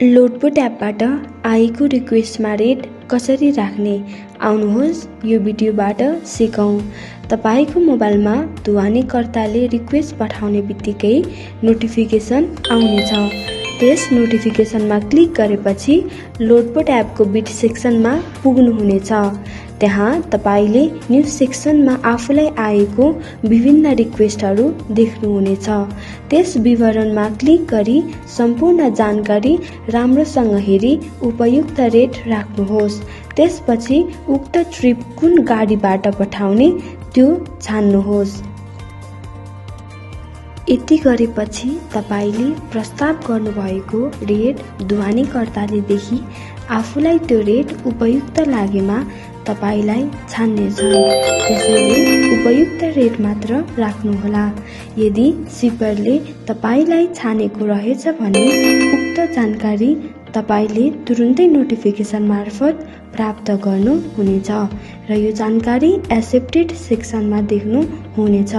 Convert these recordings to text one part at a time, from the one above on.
लोडपोट एपबाट आएको रिक्वेस्टमा रेट कसरी राख्ने, आउनुहोस् यो भिडियोबाट सिकौँ। तपाईको मोबाइलमा ढुवानीकर्ताले रिक्वेस्ट पठाउने बित्तिकै नोटिफिकेसन आउनेछ। त्यस नोटिफिकेसनमा क्लिक गरेपछि लोडपोट एपको बिट सेक्सनमा पुग्नुहुनेछ। त्यहाँ तपाईले न्युज सेक्सनमा आफूलाई आएको विभिन्न रिक्वेस्टहरू देख्नुहुनेछ। त्यस विवरणमा क्लिक गरी सम्पूर्ण जानकारी राम्रोसँग हेरी उपयुक्त रेट राख्नुहोस्। त्यसपछि उक्त ट्रिप कुन गाडीबाट पठाउने त्यो छान्नुहोस्। यति गरेपछि तपाईले प्रस्ताव गर्नुभएको रेट ढुवानीकर्ताले देखि आफूलाई त्यो रेट उपयुक्त लागेमा तपाईलाई छान्नेछ। त्यसैले उपयुक्त रेट मात्र राख्नुहोला। यदि सिपरले तपाईलाई छानेको रहेछ भने उक्त जानकारी तपाईले तुरुन्तै नोटिफिकेसन मार्फत प्राप्त गर्नु हुनेछ र यो जानकारी एक्सेप्टेड सेक्सनमा देख्नु हुनेछ।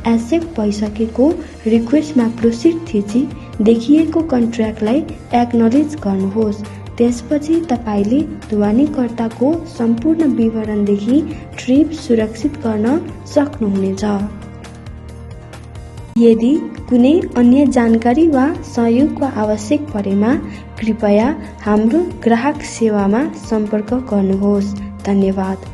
एक्सेप्ट भइसकेको रिक्वेस्टमा प्रोसिड थिची देखिएको कन्ट्र्याक्टलाई एक्नोलेज गर्नुहोस्। त्यसपछि तपाईले ढुवानीकर्ताको सम्पूर्ण विवरणदेखि ट्रिप सुरक्षित गर्न सक्नुहुनेछ। यदि कुनै अन्य जानकारी वा सहयोगको आवश्यक परेमा कृपया हाम्रो ग्राहक सेवामा सम्पर्क गर्नुहोस्। धन्यवाद।